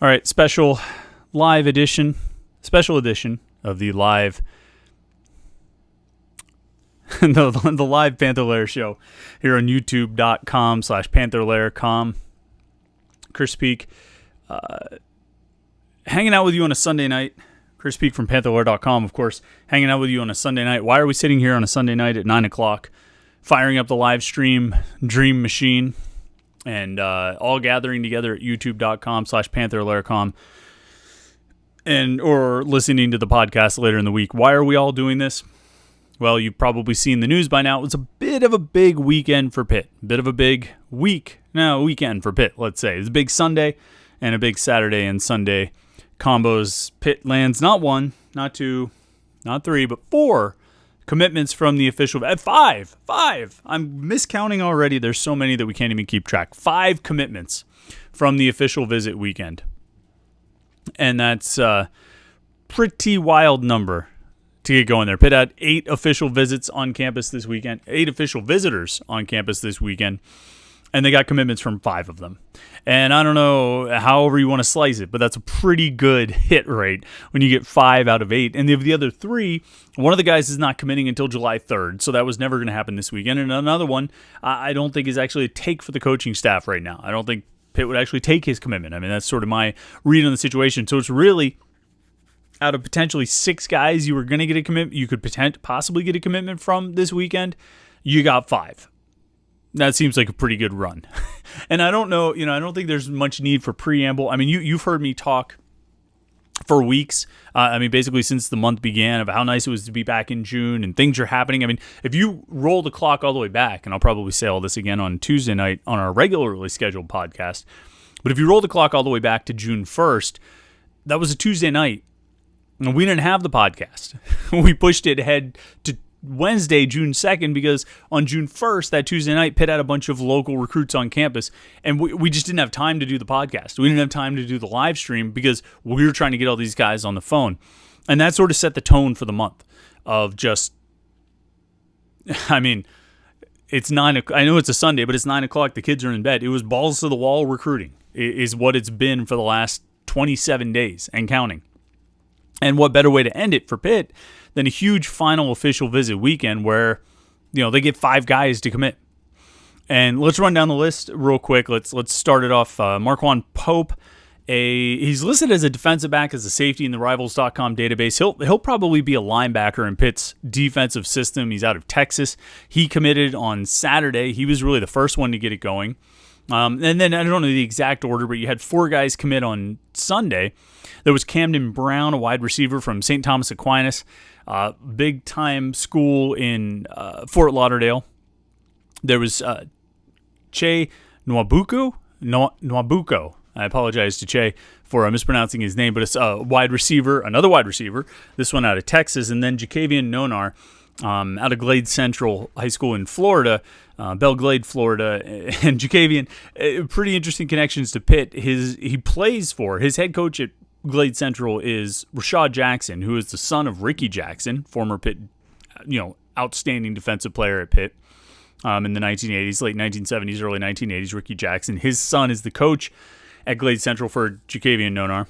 All right, special edition of the live the live Panther-Lair show here on youtube.com/Panther-Lair.com. Chris Peak, hanging out with you on a Sunday night. Chris Peak from Panther-Lair.com, of course, hanging out with you on a Sunday night. Why are we sitting here on a Sunday night at 9 o'clock, firing up the live stream Dream Machine, and all gathering together at youtube.com/Panther-Lair.com or listening to the podcast later in the week? Why are we all doing this? Well, you've probably seen the news by now. It was a bit of a big weekend for Pitt. Weekend for Pitt, let's say. It's a big Sunday and a big Saturday and Sunday combos. Pitt lands not one, not two, not three, but 4 commitments from the official. Five. I'm miscounting already. There's so many that we can't even keep track. 5 commitments from the official visit weekend. And that's a pretty wild number to get going there. Pitt had 8 official visits on campus this weekend, 8 official visitors on campus this weekend, and they got commitments from 5 of them. And I don't know however you want to slice it, but that's a pretty good hit rate when you get 5 out of 8. And the other 3, one of the guys is not committing until July 3rd, so that was never going to happen this weekend. And another one, I don't think is actually a take for the coaching staff right now. I don't think Pitt would actually take his commitment. I mean, that's sort of my read on the situation. So it's really, out of potentially 6 guys you were going to get a commitment, you could possibly get a commitment from this weekend, you got 5. That seems like a pretty good run. And I don't know, I don't think there's much need for preamble. I mean, you've heard me talk for weeks. Basically since the month began, about how nice it was to be back in June and things are happening. I mean, if you roll the clock all the way back, and I'll probably say all this again on Tuesday night on our regularly scheduled podcast, but if you roll the clock all the way back to June 1st, that was a Tuesday night. And we didn't have the podcast. We pushed it ahead to Wednesday, June 2nd, because on June 1st, that Tuesday night, Pitt had a bunch of local recruits on campus, and we just didn't have time to do the podcast. We didn't have time to do the live stream because we were trying to get all these guys on the phone. And that sort of set the tone for the month of just, it's 9 o'clock. I know it's a Sunday, but it's 9 o'clock. The kids are in bed. It was balls to the wall recruiting is what it's been for the last 27 days and counting. And what better way to end it for Pitt than a huge final official visit weekend where, they get 5 guys to commit. And let's run down the list real quick. Let's start it off. Marquand Pope, he's listed as a defensive back, as a safety in the Rivals.com database. He'll probably be a linebacker in Pitt's defensive system. He's out of Texas. He committed on Saturday. He was really the first one to get it going. And then I don't know the exact order, but you had 4 guys commit on Sunday. There was Camden Brown, a wide receiver from St. Thomas Aquinas, big-time school in Fort Lauderdale. There was Che Nwabuko. I apologize to Che for mispronouncing his name, but it's another wide receiver, this one out of Texas, and then Jacavian Nonar out of Glade Central High School in Florida, Belle Glade, Florida. And Jacavian, pretty interesting connections to Pitt. His head coach at Glade Central is Rashad Jackson, who is the son of Ricky Jackson, former Pitt, outstanding defensive player at Pitt in the 1980s, late 1970s, early 1980s. Ricky Jackson, his son, is the coach at Glade Central for Jacavian Nonar.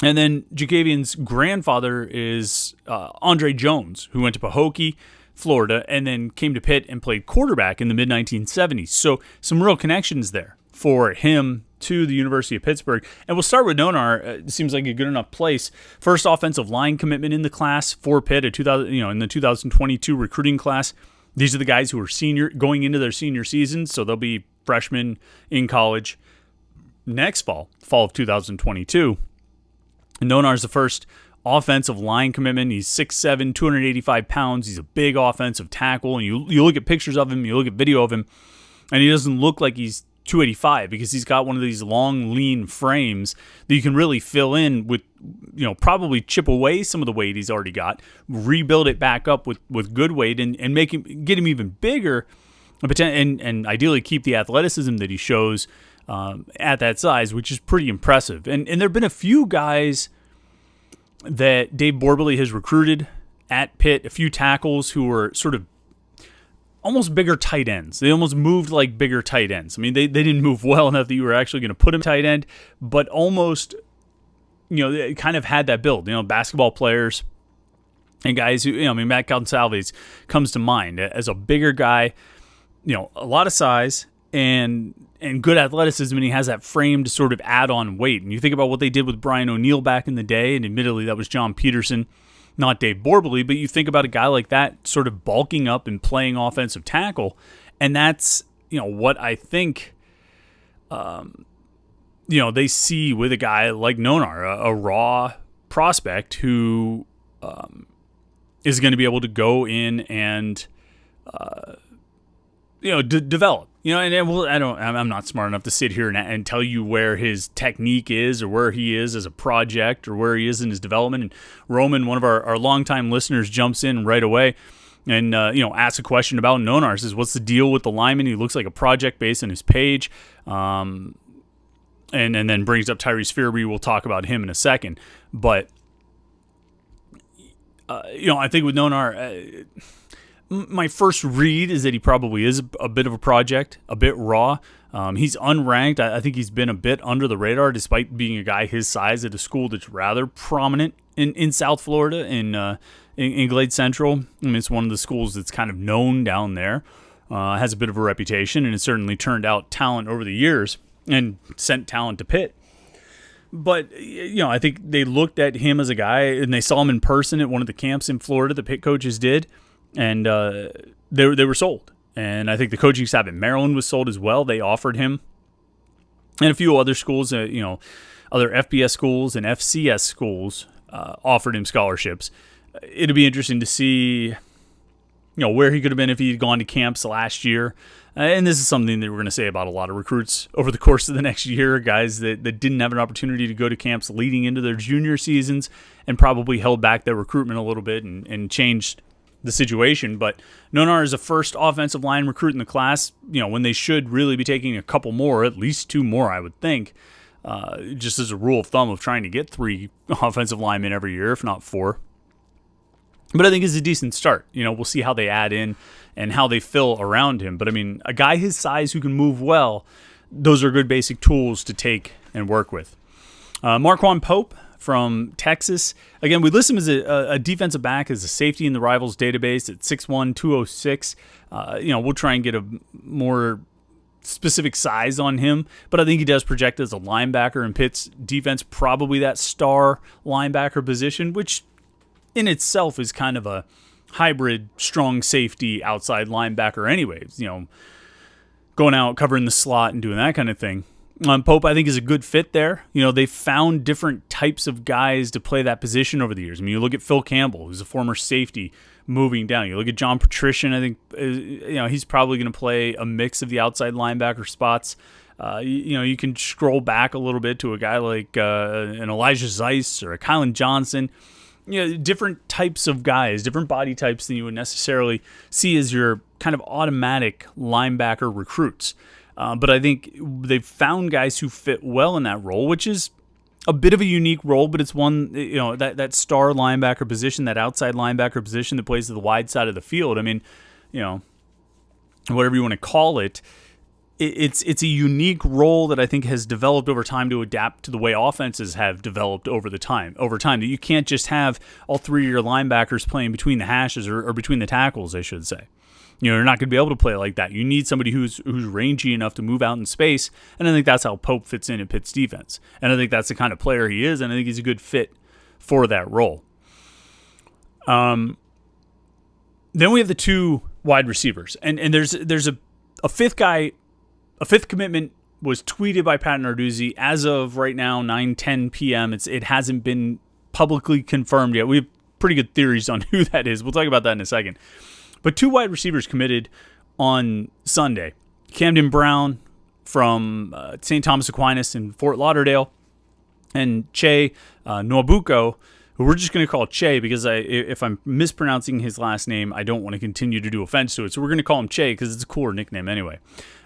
And then Jacavian's grandfather is Andre Jones, who went to Pahokee, Florida, and then came to Pitt and played quarterback in the mid-1970s. So some real connections there for him to the University of Pittsburgh. And we'll start with Nonar. It seems like a good enough place. First offensive line commitment in the class for Pitt in the 2022 recruiting class. These are the guys who are going into their senior season, so they'll be freshmen in college next fall of 2022. And Nonar's the first offensive line commitment. He's 6'7", 285 pounds. He's a big offensive tackle. And you look at pictures of him, you look at video of him, and he doesn't look like he's 285 because he's got one of these long, lean frames that you can really fill in with, probably chip away some of the weight he's already got, rebuild it back up with good weight, and get him even bigger, and ideally keep the athleticism that he shows at that size, which is pretty impressive. And there have been a few guys that Dave Borbely has recruited at Pitt, a few tackles who were sort of almost bigger tight ends. They almost moved like bigger tight ends. I mean, they didn't move well enough that you were actually going to put him tight end, but almost, they kind of had that build. Basketball players and guys who, Matt Gonsalves comes to mind as a bigger guy, a lot of size and good athleticism, and he has that frame to sort of add on weight. And you think about what they did with Brian O'Neill back in the day, and admittedly that was John Peterson, not Dave Borbley, but you think about a guy like that sort of bulking up and playing offensive tackle, and that's, what I think, they see with a guy like Nonar, a raw prospect who is going to be able to go in and, develop. I'm not smart enough to sit here and tell you where his technique is or where he is as a project or where he is in his development. And Roman, one of our longtime listeners, jumps in right away and, asks a question about Nonar. Says, what's the deal with the lineman? He looks like a project based on his page. And then brings up Tyrese Fearby. We'll talk about him in a second. But, I think with Nonar, my first read is that he probably is a bit of a project, a bit raw. He's unranked. I think he's been a bit under the radar despite being a guy his size at a school that's rather prominent in South Florida, in Glade Central. I mean, it's one of the schools that's kind of known down there, has a bit of a reputation, and it's certainly turned out talent over the years and sent talent to Pitt. But, I think they looked at him as a guy, and they saw him in person at one of the camps in Florida the Pitt coaches did. And they were sold. And I think the coaching staff at Maryland was sold as well. They offered him. And a few other schools, other FBS schools and FCS schools offered him scholarships. It'd be interesting to see, where he could have been if he had gone to camps last year. And this is something that we're going to say about a lot of recruits over the course of the next year, guys that didn't have an opportunity to go to camps leading into their junior seasons and probably held back their recruitment a little bit and changed the situation. But Nonar is a first offensive line recruit in the class, when they should really be taking a couple more, at least 2 more, I would think, just as a rule of thumb of trying to get 3 offensive linemen every year, if not 4. But I think it's a decent start. We'll see how they add in and how they fill around him. But I mean, a guy his size who can move well, those are good basic tools to take and work with. Marquand Pope from Texas. Again, we list him as a defensive back, as a safety in the Rivals database at 6'1", 206. We'll try and get a more specific size on him, but I think he does project as a linebacker in Pitt's defense, probably that star linebacker position, which in itself is kind of a hybrid strong safety outside linebacker anyways, going out, covering the slot and doing that kind of thing. Pope, I think, is a good fit there. They've found different types of guys to play that position over the years. I mean, you look at Phil Campbell, who's a former safety moving down. You look at John Patricia, I think, he's probably going to play a mix of the outside linebacker spots. You can scroll back a little bit to a guy like an Elijah Zeiss or a Kylan Johnson. Different types of guys, different body types than you would necessarily see as your kind of automatic linebacker recruits. But I think they've found guys who fit well in that role, which is a bit of a unique role, but it's one, that star linebacker position, that outside linebacker position that plays to the wide side of the field. I mean, whatever you want to call it, it's a unique role that I think has developed over time to adapt to the way offenses have developed over time. That you can't just have all 3 of your linebackers playing between the hashes or between the tackles, I should say. You're not going to be able to play like that. You need somebody who's rangy enough to move out in space, and I think that's how Pope fits in at Pitt's defense. And I think that's the kind of player he is, and I think he's a good fit for that role. Then we have the 2 wide receivers, and there's a fifth guy. A 5th commitment was tweeted by Pat Narduzzi as of right now, 9:10 p.m. It hasn't been publicly confirmed yet. We have pretty good theories on who that is. We'll talk about that in a second. But 2 wide receivers committed on Sunday. Camden Brown from St. Thomas Aquinas in Fort Lauderdale, and Che Nwabuko, who we're just going to call Che because if I'm mispronouncing his last name, I don't want to continue to do offense to it. So we're going to call him Che because it's a cooler nickname anyway,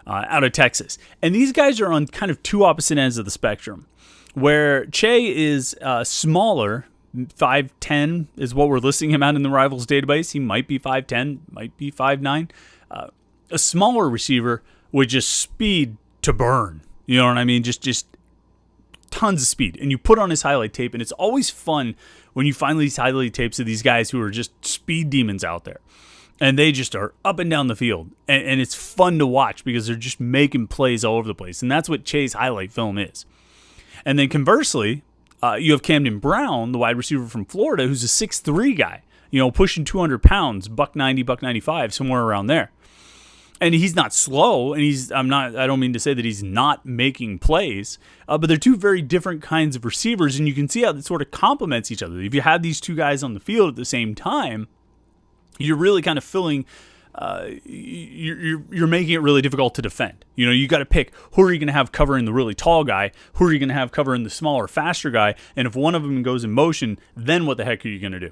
out of Texas. And these guys are on kind of 2 opposite ends of the spectrum, where Che is smaller. 5'10" is what we're listing him at in the Rivals database. He might be 5'10", might be 5'9". a smaller receiver with just speed to burn. You know what I mean? Just tons of speed. And you put on his highlight tape, and it's always fun when you find these highlight tapes of these guys who are just speed demons out there. And they just are up and down the field. And it's fun to watch because they're just making plays all over the place. And that's what Che's highlight film is. And then conversely, you have Camden Brown, the wide receiver from Florida, who's a 6'3" guy, pushing 200 pounds, $190, $195, somewhere around there. And he's not slow, and I don't mean to say that he's not making plays, but they're two very different kinds of receivers, and you can see how that sort of complements each other. If you have these two guys on the field at the same time, you're really kind of filling, you're making it really difficult to defend. You got to pick who are you going to have covering the really tall guy, who are you going to have covering the smaller, faster guy, and if one of them goes in motion, then what the heck are you going to do?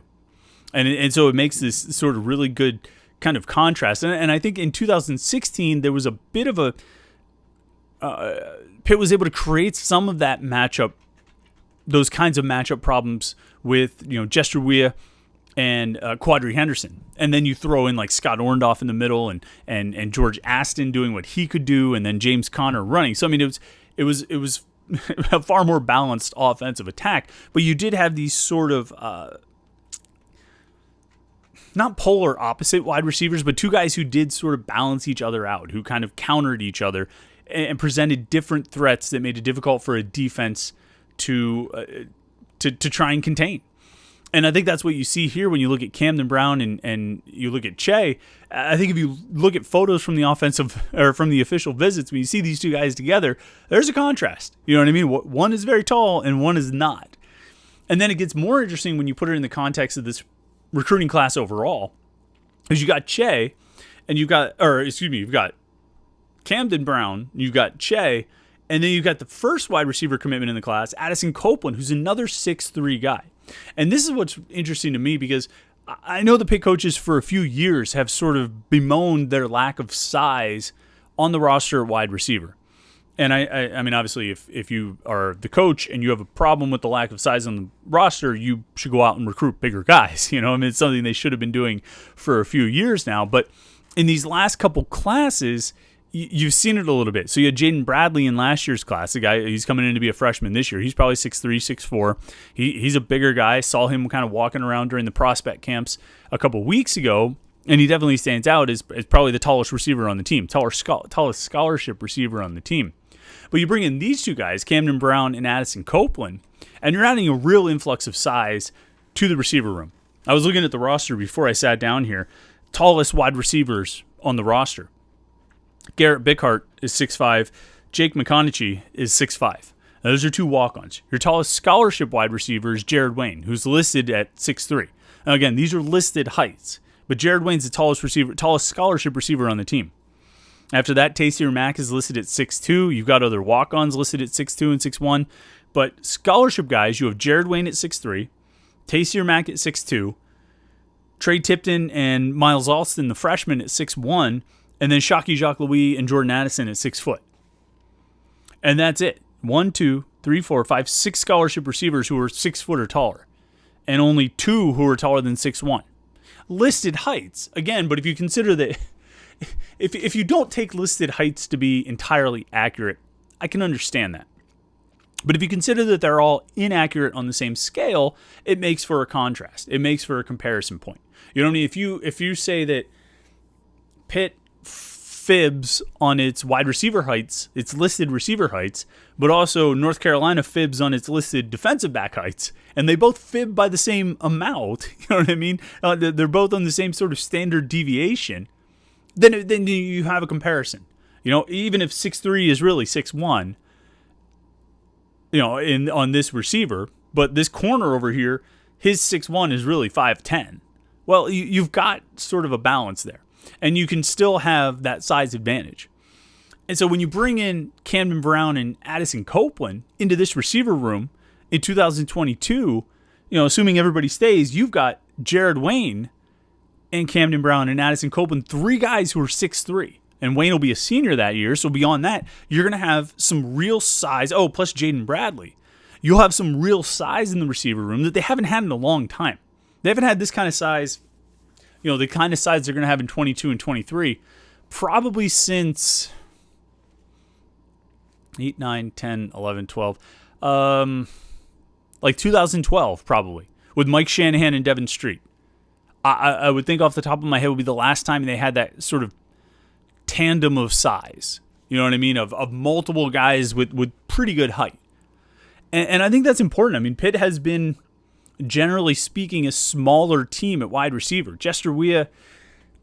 And so it makes this sort of really good kind of contrast. And I think in 2016, there was a bit of a, Pitt was able to create some of that matchup, those kinds of matchup problems with, Jester Weah and Quadri Henderson. And then you throw in like Scott Orndorff in the middle and George Aston doing what he could do, and then James Conner running. So, I mean, it was a far more balanced offensive attack, but you did have these sort of, not polar opposite wide receivers, but two guys who did sort of balance each other out, who kind of countered each other and presented different threats that made it difficult for a defense to try and contain. And I think that's what you see here when you look at Camden Brown and you look at Che. I think if you look at photos from the offensive or from the official visits, when you see these two guys together, there's a contrast. You know what I mean? One is very tall and one is not. And then it gets more interesting when you put it in the context of this recruiting class overall, because you got Che, and you've got Camden Brown, you've got Che, and then you've got the first wide receiver commitment in the class, Addison Copeland, who's another 6'3" guy. And this is what's interesting to me, because I know the Pitt coaches for a few years have sort of bemoaned their lack of size on the roster at wide receiver. And I mean, obviously, if you are the coach and you have a problem with the lack of size on the roster, you should go out and recruit bigger guys. I mean, it's something they should have been doing for a few years now. But in these last couple classes, you've seen it a little bit. So you had Jaden Bradley in last year's class. The guy, he's coming in to be a freshman this year. He's probably 6'3", 6'4". He's a bigger guy. Saw him kind of walking around during the prospect camps a couple weeks ago. And he definitely stands out as probably the tallest receiver on the team, tallest scholarship receiver on the team. But you bring in these two guys, Camden Brown and Addison Copeland, and you're adding a real influx of size to the receiver room. I was looking at the roster before I sat down here. Tallest wide receivers on the roster. Garrett Bickhart is 6'5". Jake McConaughey is 6'5". Those are two walk-ons. Your tallest scholarship wide receiver is Jared Wayne, who's listed at 6'3". Now, again, these are listed heights, but Jared Wayne's the tallest scholarship receiver on the team. After that, Tamir Mack is listed at 6'2". You've got other walk-ons listed at 6'2" and 6'1". But scholarship guys, you have Jared Wayne at 6'3", Tamir Mack at 6'2", Trey Tipton and Miles Alston, the freshman, at 6'1", and then Shockey Jacques-Louis and Jordan Addison at 6 foot. And that's it. 1, 2, 3, 4, 5, 6 scholarship receivers who are 6 foot or taller, and only 2 who are taller than 6'1". Listed heights, again, but if you consider that... If you don't take listed heights to be entirely accurate, I can understand that. But if you consider that they're all inaccurate on the same scale, it makes for a contrast. It makes for a comparison point. You know what I mean? If you say that Pitt fibs on its wide receiver heights, its listed receiver heights, but also North Carolina fibs on its listed defensive back heights, and they both fib by the same amount, you know what I mean? They're both on the same sort of standard deviation. Then you have a comparison. Even if 6'3" is really 6'1", on this receiver, but this corner over here, his 6'1" is really 5'10". Well, you've got sort of a balance there, and you can still have that size advantage. And so when you bring in Camden Brown and Addison Copeland into this receiver room in 2022, assuming everybody stays, you've got Jared Wayne and Camden Brown and Addison Copeland, 3 guys who are 6'3". And Wayne will be a senior that year, so beyond that, you're going to have some real size. Oh, plus Jaden Bradley. You'll have some real size in the receiver room that they haven't had in a long time. They haven't had this kind of size, the kind of size they're going to have in 22 and 23 probably since 8, 9, 10, 11, 12, like 2012 probably, with Mike Shanahan and Devin Street. I would think off the top of my head would be the last time they had that sort of tandem of size. You know what I mean? Of multiple guys with pretty good height. And I think that's important. I mean, Pitt has been, generally speaking, a smaller team at wide receiver. Jester Weah,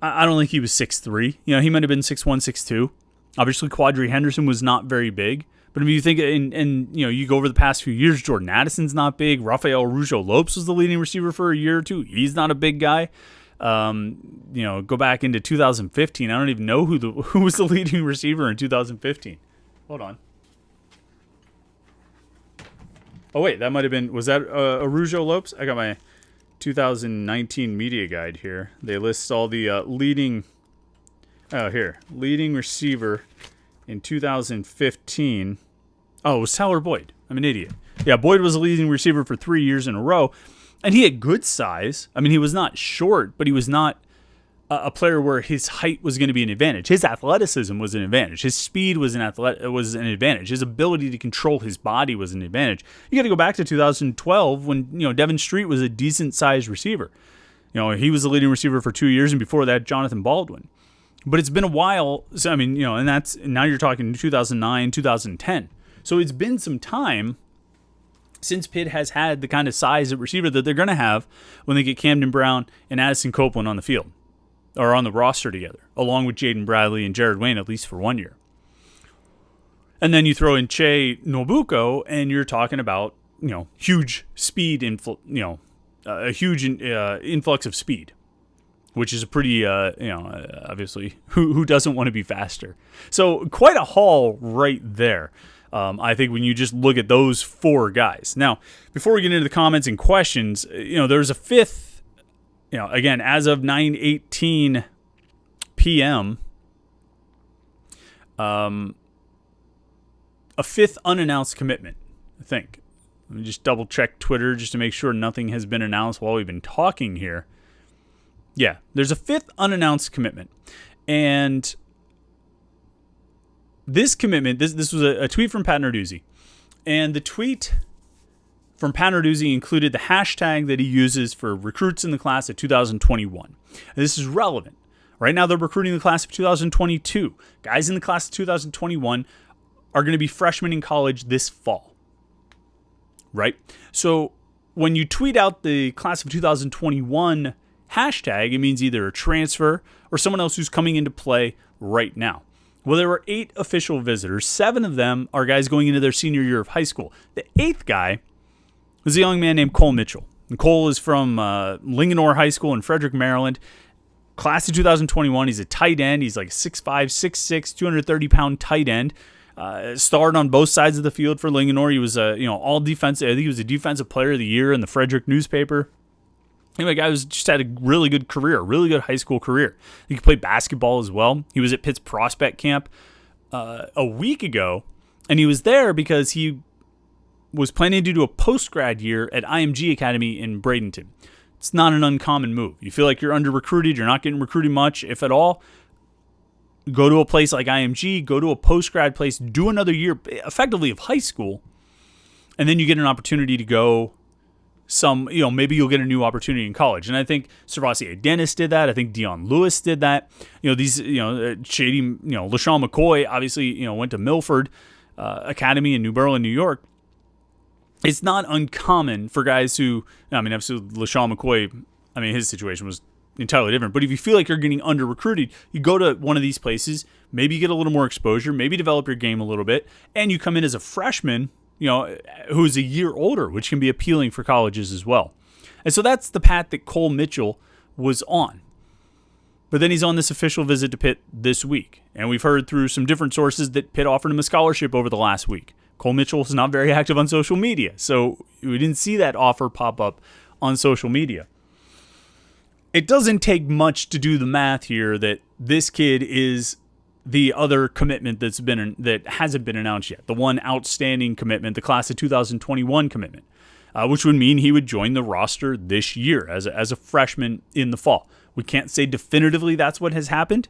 I don't think he was 6'3". You know, he might have been 6'1", 6'2". Obviously, Quadri Henderson was not very big. But if you think, and you know, you go over the past few years, Jordan Addison's not big. Rafael Araujo-Lopes was the leading receiver for a year or two. He's not a big guy. You know, go back into 2015. I don't even know who was the leading receiver in 2015. Hold on. Oh, wait, that might have been, was that Araujo-Lopes? I got my 2019 media guide here. They list all the leading receiver in 2015. Oh, it was Tyler Boyd. I'm an idiot. Yeah, Boyd was a leading receiver for 3 years in a row, and he had good size. I mean, he was not short, but he was not a player where his height was going to be an advantage. His athleticism was an advantage. His speed was an advantage. His ability to control his body was an advantage. You got to go back to 2012 when, you know, Devin Street was a decent-sized receiver. You know, he was the leading receiver for 2 years, and before that, Jonathan Baldwin. But it's been a while. So, I mean, you know, and now you're talking 2009, 2010. So it's been some time since Pitt has had the kind of size at receiver that they're going to have when they get Camden Brown and Addison Copeland on the field, or on the roster together, along with Jaden Bradley and Jared Wayne, at least for 1 year. And then you throw in Che Nobuko, and you're talking about, you know, huge speed, a huge influx of speed, which is a pretty, obviously, who doesn't want to be faster? So quite a haul right there. I think when you just look at those four guys. Now, before we get into the comments and questions, you know, there's a fifth, you know, again, as of 9:18 p.m., a fifth unannounced commitment, I think. Let me just double check Twitter just to make sure nothing has been announced while we've been talking here. Yeah, there's a fifth unannounced commitment. And this commitment, this was a tweet from Pat Narduzzi. And the tweet from Pat Narduzzi included the hashtag that he uses for recruits in the class of 2021. And this is relevant. Right now they're recruiting the class of 2022. Guys in the class of 2021 are going to be freshmen in college this fall. Right? So when you tweet out the class of 2021 hashtag, it means either a transfer or someone else who's coming into play right now. Well, there were 8 official visitors. 7 of them are guys going into their senior year of high school. The 8th guy was a young man named Cole Mitchell. And Cole is from Linganore High School in Frederick, Maryland. Class of 2021. He's a tight end. He's like 6'5", 6'6", 230-pound tight end. Starred on both sides of the field for Linganore. He was all defensive. I think he was a defensive player of the year in the Frederick newspaper. Anyway, guy was just had a really good career, really good high school career. He could play basketball as well. He was at Pitt's prospect camp a week ago, and he was there because he was planning to do a post-grad year at IMG Academy in Bradenton. It's not an uncommon move. You feel like you're under-recruited, you're not getting recruited much, if at all. Go to a place like IMG, go to a post-grad place, do another year effectively of high school, and then you get an opportunity to go maybe you'll get a new opportunity in college. And I think Servassier Dennis did that. I think Dion Lewis did that. Shady, LaShawn McCoy obviously, went to Milford Academy in New Berlin, New York. It's not uncommon for guys who, obviously LaShawn McCoy, his situation was entirely different. But if you feel like you're getting under-recruited, you go to one of these places, maybe you get a little more exposure, maybe develop your game a little bit, and you come in as a freshman, who's a year older, which can be appealing for colleges as well. And so that's the path that Cole Mitchell was on. But then he's on this official visit to Pitt this week. And we've heard through some different sources that Pitt offered him a scholarship over the last week. Cole Mitchell is not very active on social media, so we didn't see that offer pop up on social media. It doesn't take much to do the math here that this kid is the other commitment that hasn't been announced yet. The one outstanding commitment, the class of 2021 commitment, which would mean he would join the roster this year as a freshman in the fall. We can't say definitively that's what has happened,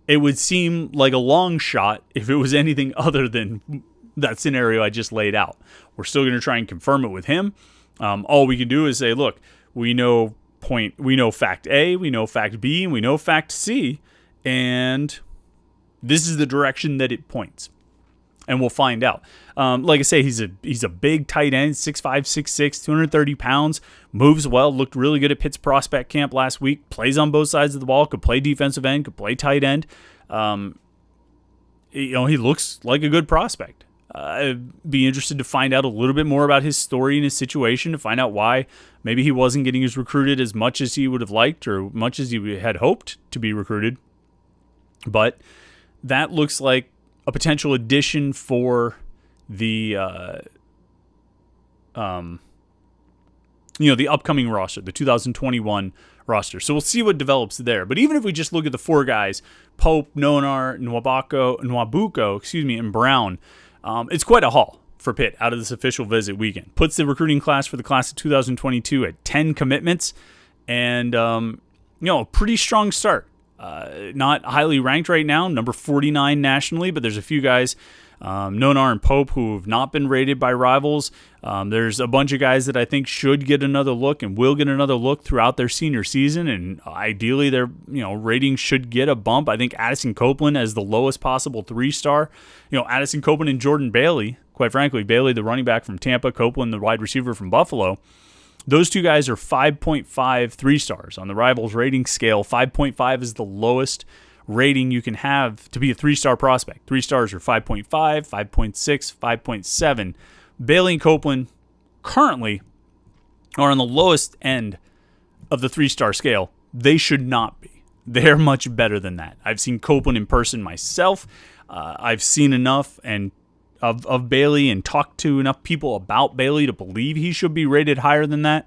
it would seem like a long shot if it was anything other than that scenario I just laid out. We're still going to try and confirm it with him. All we can do is say, look, we know fact A, we know fact B, and we know fact C, and this is the direction that it points. And we'll find out. Like I say, he's a big tight end, 6'5", 6'6", 230 pounds, moves well, looked really good at Pitt's prospect camp last week, plays on both sides of the ball, could play defensive end, could play tight end. He looks like a good prospect. I'd be interested to find out a little bit more about his story and his situation, to find out why maybe he wasn't getting recruited as much as he would have liked or much as he had hoped to be recruited. But that looks like a potential addition for the the upcoming roster, the 2021 roster. So we'll see what develops there. But even if we just look at the four guys, Pope, Nonar, Nwabuko, and Brown, it's quite a haul for Pitt out of this official visit weekend. Puts the recruiting class for the class of 2022 at 10 commitments, and a pretty strong start. Not highly ranked right now, number 49 nationally, but there's a few guys, Nonar and Pope, who have not been rated by rivals. There's a bunch of guys that I think should get another look and will get another look throughout their senior season, and ideally their ratings should get a bump. I think Addison Copeland as the lowest possible 3-star. Addison Copeland and Jordan Bailey, quite frankly, Bailey the running back from Tampa, Copeland the wide receiver from Buffalo. Those two guys are 5.5 3-stars on the Rivals rating scale. 5.5 is the lowest rating you can have to be a 3-star prospect. 3 stars are 5.5, 5.6, 5.7. Bailey and Copeland currently are on the lowest end of the 3-star scale. They should not be. They're much better than that. I've seen Copeland in person myself. I've seen enough of Bailey and talked to enough people about Bailey to believe he should be rated higher than that.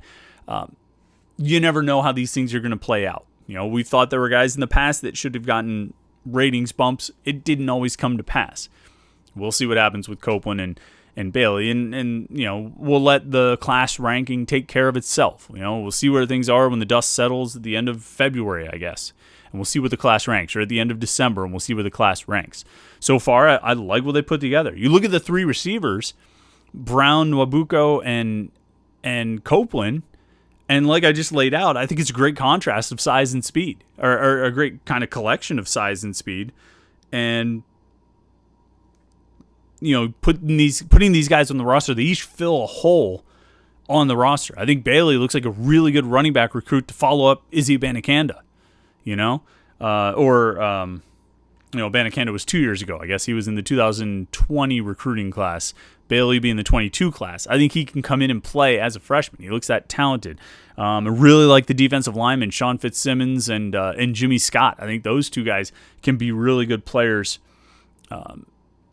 You never know how these things are going to play out. We thought there were guys in the past that should have gotten ratings bumps. It didn't always come to pass. We'll see what happens with Copeland and Bailey, and we'll let the class ranking take care of itself. We'll see where things are when the dust settles at the end of February, I guess. And we'll see what the class ranks, or at the end of December, and we'll see where the class ranks. So far, I like what they put together. You look at the 3 receivers, Brown, Nwabuko, and Copeland, and like I just laid out, I think it's a great contrast of size and speed, or a great kind of collection of size and speed. And putting these guys on the roster, they each fill a hole on the roster. I think Bailey looks like a really good running back recruit to follow up Izzy Abanikanda. Abanikanda was 2 years ago. I guess he was in the 2020 recruiting class. Bailey being the 22 class. I think he can come in and play as a freshman. He looks that talented. I really like the defensive linemen, Sean Fitzsimmons and Jimmy Scott. I think those two guys can be really good players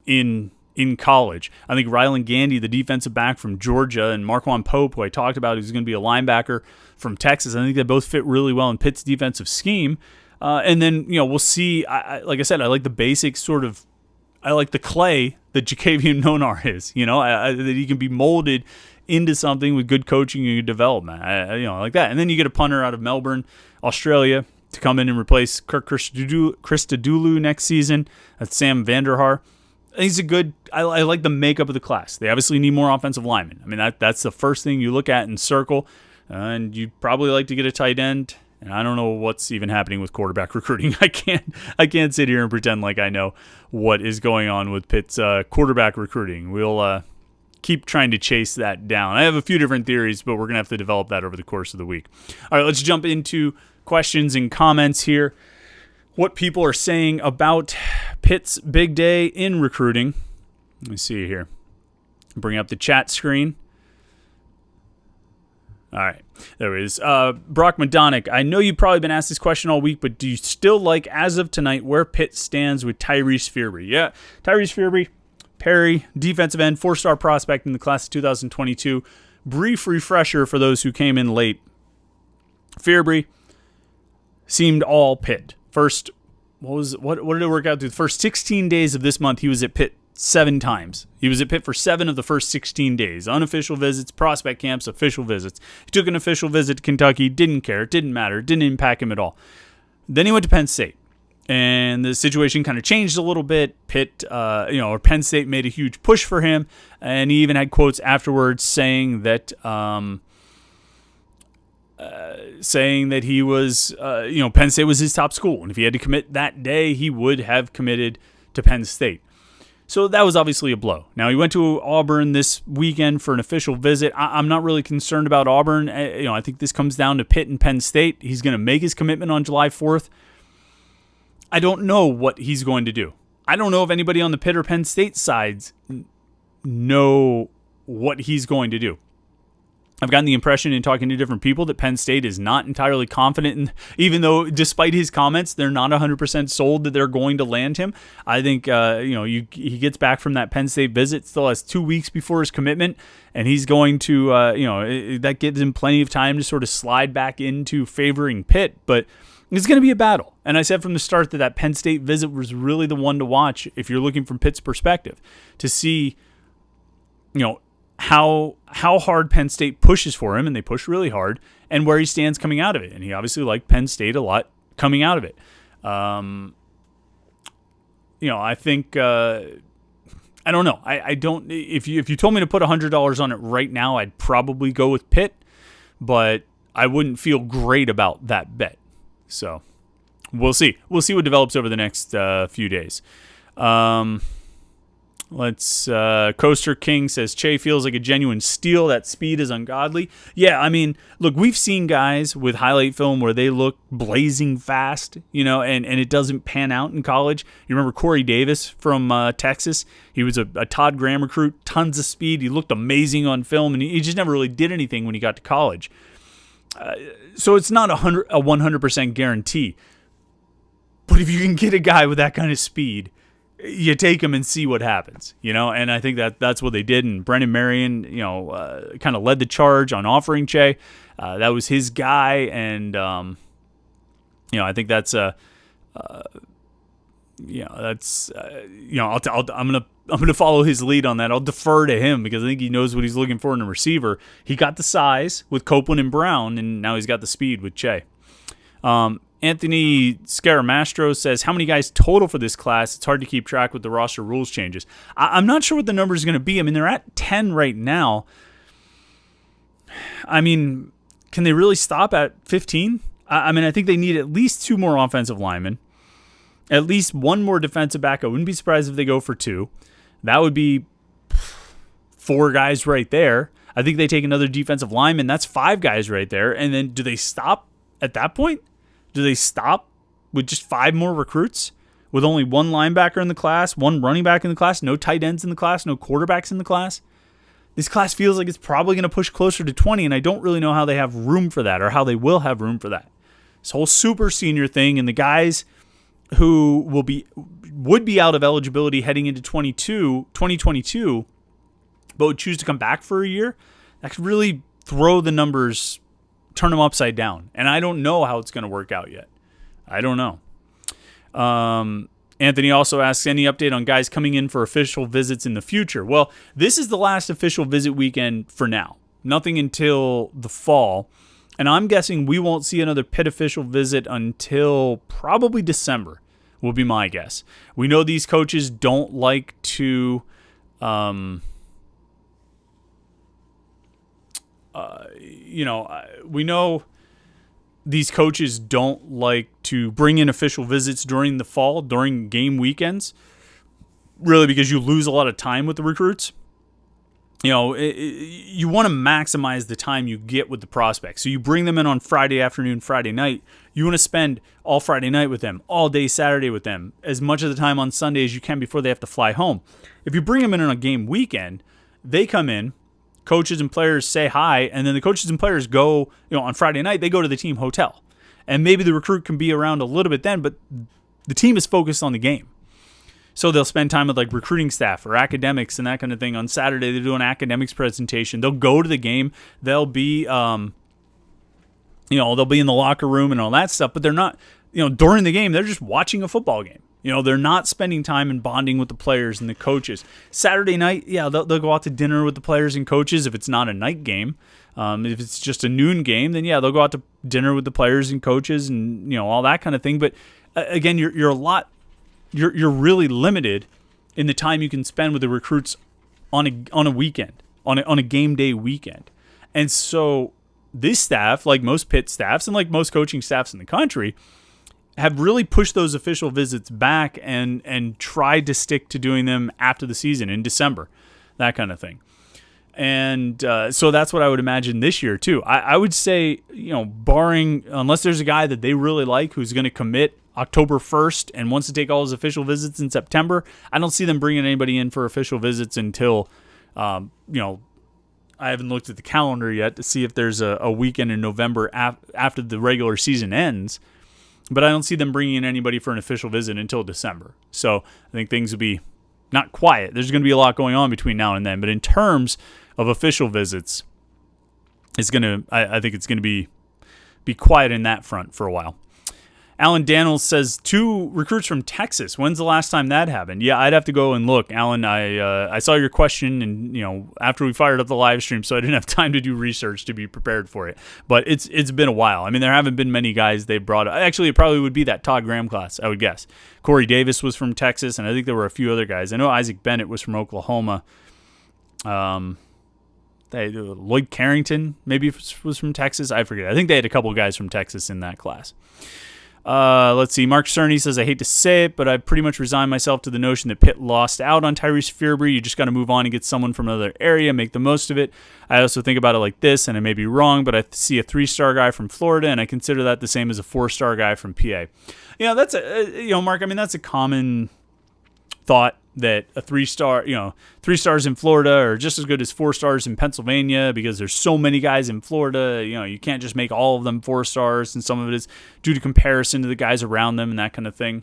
in college. I think Rylan Gandy, the defensive back from Georgia, and Marquand Pope, who I talked about, who's going to be a linebacker from Texas. I think they both fit really well in Pitt's defensive scheme. And then, we'll see. Like I said, I like the basic I like the clay that Jacavian Nonar is, that he can be molded into something with good coaching and good development. I like that. And then you get a punter out of Melbourne, Australia, to come in and replace Kirk Christodoulou next season. That's Sam Vanderhaar. He's a good. I like the makeup of the class. They obviously need more offensive linemen. I mean, that's the first thing you look at and circle. And you'd probably like to get a tight end. And I don't know what's even happening with quarterback recruiting. I can't sit here and pretend like I know what is going on with Pitt's quarterback recruiting. We'll keep trying to chase that down. I have a few different theories, but we're going to have to develop that over the course of the week. All right, let's jump into questions and comments here. What people are saying about Pitt's big day in recruiting. Let me see here. Bring up the chat screen. All right, there it is. Brock Madonic, I know you've probably been asked this question all week, but do you still like, as of tonight, where Pitt stands with Tyrese Fearbury? Yeah, Tyrese Fearbury, Perry, defensive end, 4-star prospect in the class of 2022. Brief refresher for those who came in late. Fearbury seemed all Pitt. What did it work out to? The first 16 days of this month, he was at Pitt 7 times. He was at Pitt for 7 of the first 16 days. Unofficial visits, prospect camps, official visits. He took an official visit to Kentucky, didn't care, it didn't matter, it didn't impact him at all. Then he went to Penn State. And the situation kind of changed a little bit. Pitt, or Penn State made a huge push for him, and he even had quotes afterwards saying that he was, Penn State was his top school, and if he had to commit that day, he would have committed to Penn State. So that was obviously a blow. Now, he went to Auburn this weekend for an official visit. I'm not really concerned about Auburn. I think this comes down to Pitt and Penn State. He's going to make his commitment on July 4th. I don't know what he's going to do. I don't know if anybody on the Pitt or Penn State sides know what he's going to do. I've gotten the impression in talking to different people that Penn State is not entirely confident in, even though despite his comments, they're not 100% sold that they're going to land him. I think, he gets back from that Penn State visit, still has 2 weeks before his commitment, and he's going to, that gives him plenty of time to sort of slide back into favoring Pitt, but it's going to be a battle. And I said from the start that Penn State visit was really the one to watch if you're looking from Pitt's perspective to see, how hard Penn State pushes for him, and they push really hard, and where he stands coming out of it. And he obviously liked Penn State a lot coming out of it. I think I don't know. I don't. If you told me to put $100 on it right now, I'd probably go with Pitt, but I wouldn't feel great about that bet. So we'll see. We'll see what develops over the next few days. Coaster King says, Che feels like a genuine steal. That speed is ungodly. Yeah, I mean, look, we've seen guys with highlight film where they look blazing fast, and it doesn't pan out in college. You remember Corey Davis from Texas? He was a Todd Graham recruit, tons of speed. He looked amazing on film, and he just never really did anything when he got to college. So it's not a 100% guarantee. But if you can get a guy with that kind of speed, you take him and see what happens, and I think that's what they did. And Brendan Marion, kind of led the charge on offering Che. That was his guy, and I think that's I'm gonna follow his lead on that. I'll defer to him because I think he knows what he's looking for in a receiver. He got the size with Copeland and Brown, and now he's got the speed with Che. Anthony Scaramastro says, how many guys total for this class? It's hard to keep track with the roster rules changes. I'm not sure what the number is going to be. I mean, they're at 10 right now. I mean, can they really stop at 15? I think they need at least 2 more offensive linemen, at least 1 more defensive back. I wouldn't be surprised if they go for 2. That would be 4 guys right there. I think they take another defensive lineman. That's 5 guys right there. And then do they stop at that point? Do they stop with just 5 more recruits? With only 1 linebacker in the class, 1 running back in the class, no tight ends in the class, no quarterbacks in the class? This class feels like it's probably going to push closer to 20, and I don't really know how they have room for that or how they will have room for that. This whole super senior thing, and the guys who would be out of eligibility heading into 2022, but would choose to come back for a year, that could really throw the numbers, turn them upside down. And I don't know how it's going to work out yet. I don't know. Anthony also asks, any update on guys coming in for official visits in the future? Well, this is the last official visit weekend for now. Nothing until the fall. And I'm guessing we won't see another Pitt official visit until probably December, will be my guess. We know these coaches don't like to we know these coaches don't like to bring in official visits during the fall, during game weekends, really because you lose a lot of time with the recruits. You want to maximize the time you get with the prospects. So you bring them in on Friday afternoon, Friday night. You want to spend all Friday night with them, all day Saturday with them, as much of the time on Sunday as you can before they have to fly home. If you bring them in on a game weekend, they come in, coaches and players say hi, and then the coaches and players go, on Friday night, they go to the team hotel. And maybe the recruit can be around a little bit then, but the team is focused on the game. So they'll spend time with recruiting staff or academics and that kind of thing. On Saturday, they do an academics presentation. They'll go to the game. They'll be, they'll be in the locker room and all that stuff, but they're not, during the game, they're just watching a football game. They're not spending time and bonding with the players and the coaches. Saturday night, they'll go out to dinner with the players and coaches if it's not a night game. If it's just a noon game, then they'll go out to dinner with the players and coaches and, all that kind of thing. But again, you're really limited in the time you can spend with the recruits on a weekend, on a game day weekend. And so this staff, like most Pitt staffs and like most coaching staffs in the country, have really pushed those official visits back and tried to stick to doing them after the season in December, that kind of thing. And so that's what I would imagine this year too. I would say, barring, unless there's a guy that they really like who's going to commit October 1st and wants to take all his official visits in September, I don't see them bringing anybody in for official visits until, I haven't looked at the calendar yet to see if there's a weekend in November after the regular season ends. But I don't see them bringing in anybody for an official visit until December. So I think things will be not quiet. There's going to be a lot going on between now and then. But in terms of official visits, I think it's going to be quiet in that front for a while. Alan Daniels says 2 recruits from Texas. When's the last time that happened? Yeah, I'd have to go and look. Alan, I saw your question, and after we fired up the live stream, so I didn't have time to do research to be prepared for it. But it's been a while. I mean, there haven't been many guys they brought up. Actually, it probably would be that Todd Graham class, I would guess. Corey Davis was from Texas, and I think there were a few other guys. I know Isaac Bennett was from Oklahoma. Lloyd Carrington maybe was from Texas. I forget. I think they had a couple of guys from Texas in that class. Let's see. Mark Cerny says, I hate to say it, but I've pretty much resigned myself to the notion that Pitt lost out on Tyrese Fearbury. You just got to move on and get someone from another area, make the most of it. I also think about it like this, and I may be wrong, but I see a 3-star guy from Florida, and I consider that the same as a 4-star guy from PA. That's Mark, I mean, that's a common thought that a 3-star, 3 stars in Florida are just as good as 4 stars in Pennsylvania because there's so many guys in Florida. You can't just make all of them 4 stars, and some of it is due to comparison to the guys around them and that kind of thing.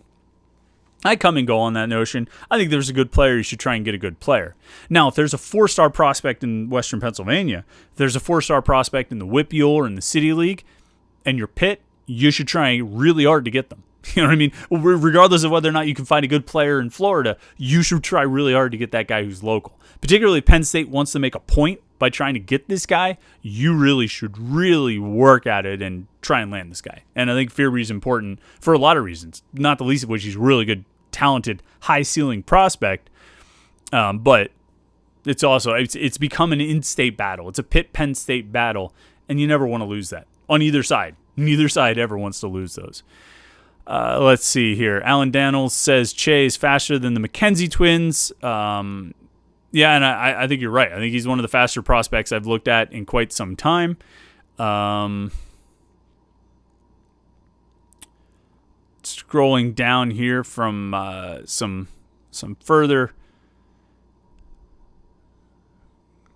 I come and go on that notion. I think there's a good player, you should try and get a good player. Now, if there's a 4-star prospect in Western Pennsylvania, if there's a 4-star prospect in the Whitby or in the City League, and you're Pitt, you should try really hard to get them. You know what I mean? Regardless of whether or not you can find a good player in Florida, you should try really hard to get that guy who's local. Particularly if Penn State wants to make a point by trying to get this guy, you really should really work at it and try and land this guy. And I think Fearbury is important for a lot of reasons, not the least of which he's a really good, talented, high-ceiling prospect. But it's also it's become an in-state battle. It's a Pitt-Penn State battle, and you never want to lose that on either side. Neither side ever wants to lose those. Let's see here. Alan Daniels says Che is faster than the McKenzie twins. Yeah, and I think you're right. I think he's one of the faster prospects I've looked at in quite some time. Scrolling down here from some further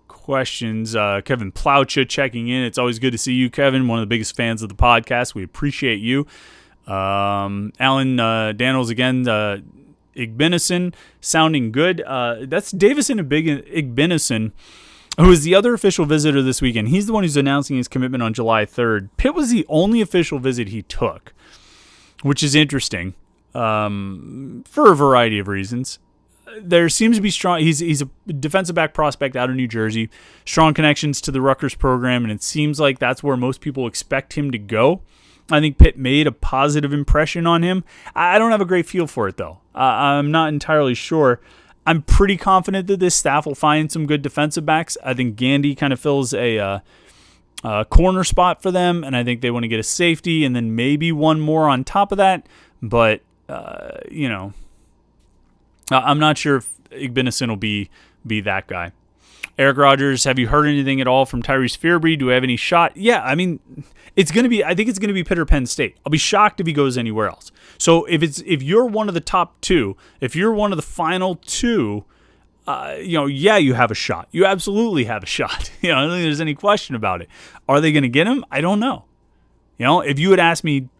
questions. Kevin Plowcha checking in. It's always good to see you, Kevin. One of the biggest fans of the podcast. We appreciate you. Alan Daniels again. Igbinison sounding good. That's Davison Igbinison, who is the other official visitor this weekend. He's the one who's announcing his commitment on July 3rd. Pitt was the only official visit he took, which is interesting for a variety of reasons. There seems to be strong. He's a defensive back prospect out of New Jersey, strong connections to the Rutgers program, and it seems like that's where most people expect him to go. I think Pitt made a positive impression on him. I don't have a great feel for it, though. I'm not entirely sure. I'm pretty confident that this staff will find some good defensive backs. I think Gandy kind of fills a corner spot for them, and I think they want to get a safety and then maybe one more on top of that. But, I'm not sure if Igbinison will be that guy. Eric Rogers, have you heard anything at all from Tyrese Fearbury? Do we have any shot? Yeah, I mean, I think it's going to be Pitt or Penn State. I'll be shocked if he goes anywhere else. So if you're one of the top two, if you're one of the final two, you have a shot. You absolutely have a shot. I don't think there's any question about it. Are they going to get him? I don't know. If you had asked me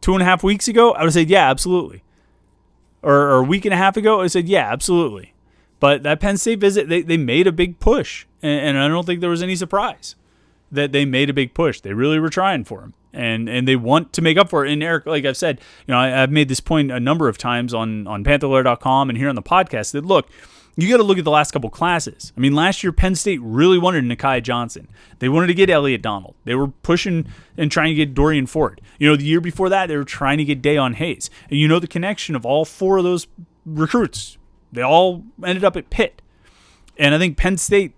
2.5 weeks ago, I would have said, yeah, absolutely. Or a week and a half ago, I would have said, yeah, absolutely. But that Penn State visit, they made a big push, and I don't think there was any surprise that they made a big push. They really were trying for him, and they want to make up for it. And Eric, like I've said, I've made this point a number of times on Panther-Lair.com and here on the podcast that, look, you got to look at the last couple classes. I mean, last year, Penn State really wanted Nikai Johnson. They wanted to get Elliott Donald. They were pushing and trying to get Dorian Ford. The year before that, they were trying to get Dayon Hayes. And the connection of all four of those recruits. They all ended up at Pitt. And I think Penn State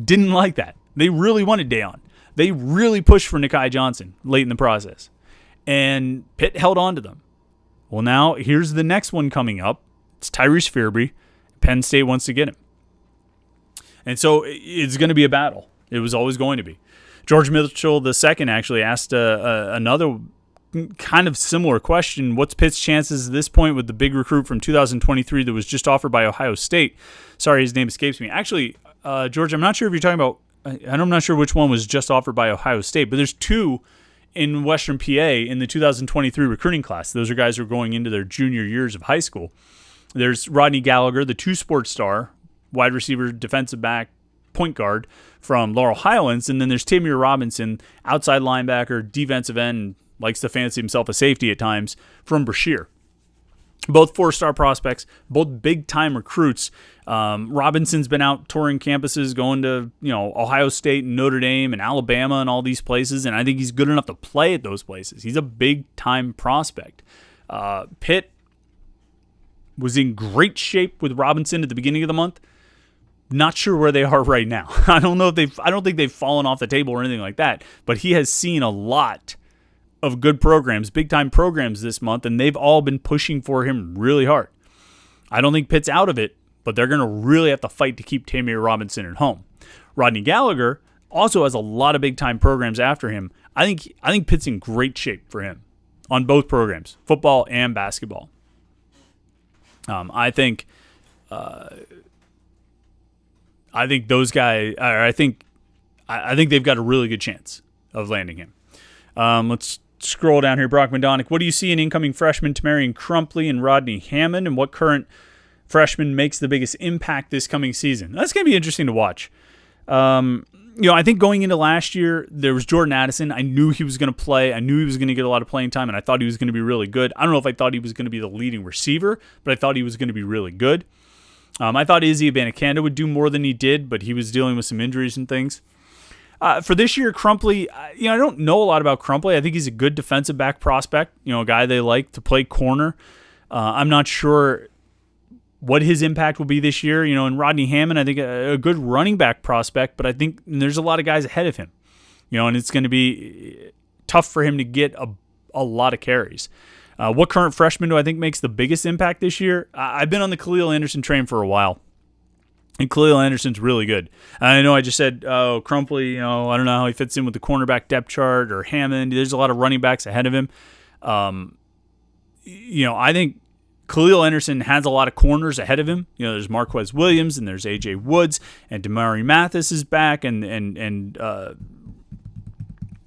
didn't like that. They really wanted Dayon. They really pushed for Nikai Johnson late in the process. And Pitt held on to them. Well, now here's the next one coming up. It's Tyrese Fearbury. Penn State wants to get him. And so it's going to be a battle. It was always going to be. George Mitchell II actually asked another kind of similar question. What's Pitt's chances at this point with the big recruit from 2023 that was just offered by Ohio State? Sorry, his name escapes me. Actually, George, I'm not sure if you're talking about, I'm not sure which one was just offered by Ohio State, but there's two in Western PA in the 2023 recruiting class. Those are guys who are going into their junior years of high school. There's Rodney Gallagher, the two-sport star, wide receiver, defensive back, point guard from Laurel Highlands. And then there's Tamir Robinson, outside linebacker, defensive end, likes to fancy himself a safety at times, from Brashear. Both four-star prospects, both big-time recruits. Robinson's been out touring campuses, going to Ohio State and Notre Dame and Alabama and all these places, and I think he's good enough to play at those places. He's a big-time prospect. Pitt was in great shape with Robinson at the beginning of the month. Not sure where they are right now. I don't think they've fallen off the table or anything like that, but he has seen a lot of good programs, big-time programs this month, and they've all been pushing for him really hard. I don't think Pitt's out of it, but they're going to really have to fight to keep Tamir Robinson at home. Rodney Gallagher also has a lot of big-time programs after him. I think Pitt's in great shape for him on both programs, football and basketball. I think those guys. I think they've got a really good chance of landing him. Let's scroll down here. Brock Madonic. What do you see in incoming freshmen Tamarian Crumpley and Rodney Hammond, and what current freshman makes the biggest impact this coming season? That's going to be interesting to watch. I think going into last year, there was Jordan Addison. I knew he was going to play. I knew he was going to get a lot of playing time, and I thought he was going to be really good. I don't know if I thought he was going to be the leading receiver, but I thought he was going to be really good. I thought Izzy Abanikanda would do more than he did, but he was dealing with some injuries and things. For this year, Crumpley, I don't know a lot about Crumpley. I think he's a good defensive back prospect, a guy they like to play corner. I'm not sure what his impact will be this year. And Rodney Hammond, I think a good running back prospect, but I think there's a lot of guys ahead of him, and it's going to be tough for him to get a lot of carries. What current freshman do I think makes the biggest impact this year? I've been on the Khalil Anderson train for a while, and Khalil Anderson's really good. I know I just said, Crumpley, I don't know how he fits in with the cornerback depth chart, or Hammond. There's a lot of running backs ahead of him. I think Khalil Anderson has a lot of corners ahead of him. There's Marquez Williams, and there's A.J. Woods, and Damari Mathis is back, and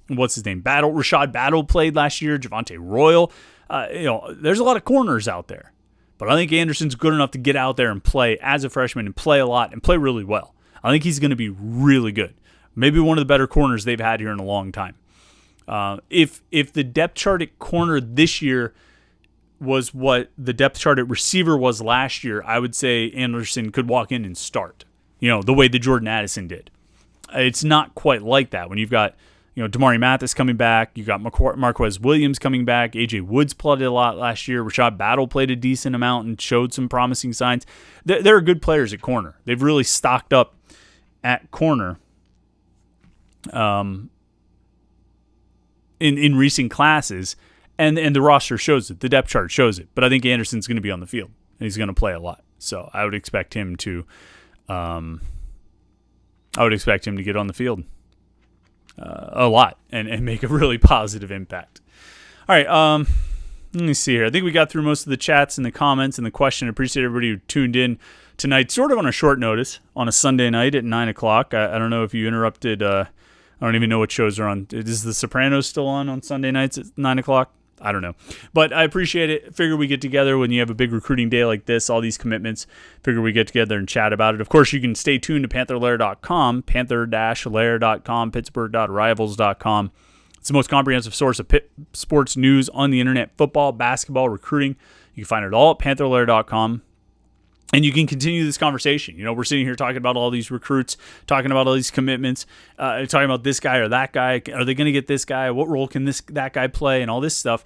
what's his name? Rashad Battle played last year. Javonte Royal. There's a lot of corners out there. But I think Anderson's good enough to get out there and play as a freshman and play a lot and play really well. I think he's going to be really good. Maybe one of the better corners they've had here in a long time. If the depth chart at corner this year was what the depth chart at receiver was last year, I would say Anderson could walk in and start, the way that Jordan Addison did. It's not quite like that when you've got, Damari Mathis coming back, you got Marquez Williams coming back, A.J. Woods played a lot last year, Rashad Battle played a decent amount and showed some promising signs. There are good players at corner. They've really stocked up at corner in recent classes, and the roster shows it. The depth chart shows it. But I think Anderson's going to be on the field, and he's going to play a lot. So I would expect him to get on the field a lot and make a really positive impact. All right, let me see here. I think we got through most of the chats and the comments and the question. I appreciate everybody who tuned in tonight, sort of on a short notice, on a Sunday night at 9 o'clock. I don't know if you interrupted. I don't even know what shows are on. Is The Sopranos still on Sunday nights at 9 o'clock? I don't know. But I appreciate it. Figure we get together when you have a big recruiting day like this, all these commitments. Figure we get together and chat about it. Of course, you can stay tuned to Panther-Lair.com, Panther-Lair.com, Pittsburgh.rivals.com. It's the most comprehensive source of Pitt sports news on the internet, football, basketball, recruiting. You can find it all at Panther-Lair.com. And you can continue this conversation. You know, we're sitting here talking about all these recruits, talking about all these commitments, talking about this guy or that guy. Are they going to get this guy? What role can that guy play? And all this stuff.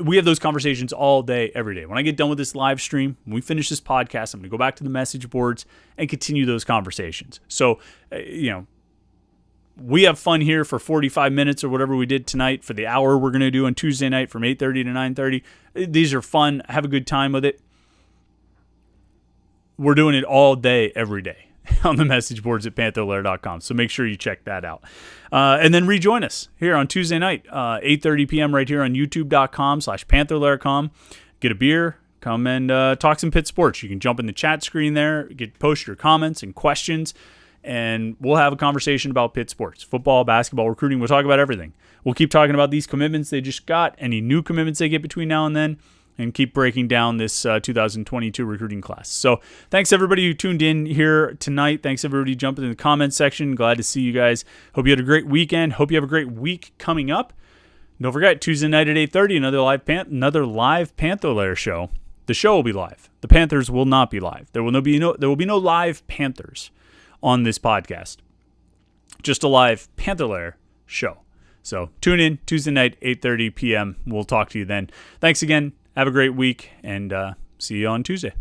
We have those conversations all day, every day. When I get done with this live stream, when we finish this podcast, I'm going to go back to the message boards and continue those conversations. So, we have fun here for 45 minutes or whatever we did tonight for the hour we're going to do on Tuesday night from 8:30 to 9:30. These are fun. Have a good time with it. We're doing it all day, every day on the message boards at Panther-Lair.com. So make sure you check that out. And then rejoin us here on Tuesday night, 8:30 p.m. right here on YouTube.com/Panther-Lair.com. Get a beer, come and talk some Pitt sports. You can jump in the chat screen there, post your comments and questions, and we'll have a conversation about Pitt sports, football, basketball, recruiting. We'll talk about everything. We'll keep talking about these commitments they just got, any new commitments they get between now and then, and keep breaking down this 2022 recruiting class. So thanks everybody who tuned in here tonight. Thanks everybody jumping in the comments section. Glad to see you guys. Hope you had a great weekend. Hope you have a great week coming up. Don't forget, Tuesday night at 8:30, another live Panther-Lair show. The show will be live. The Panthers will not be live. There will be no live Panthers on this podcast. Just a live Panther-Lair show. So tune in Tuesday night, 8:30 p.m. We'll talk to you then. Thanks again. Have a great week, and see you on Tuesday.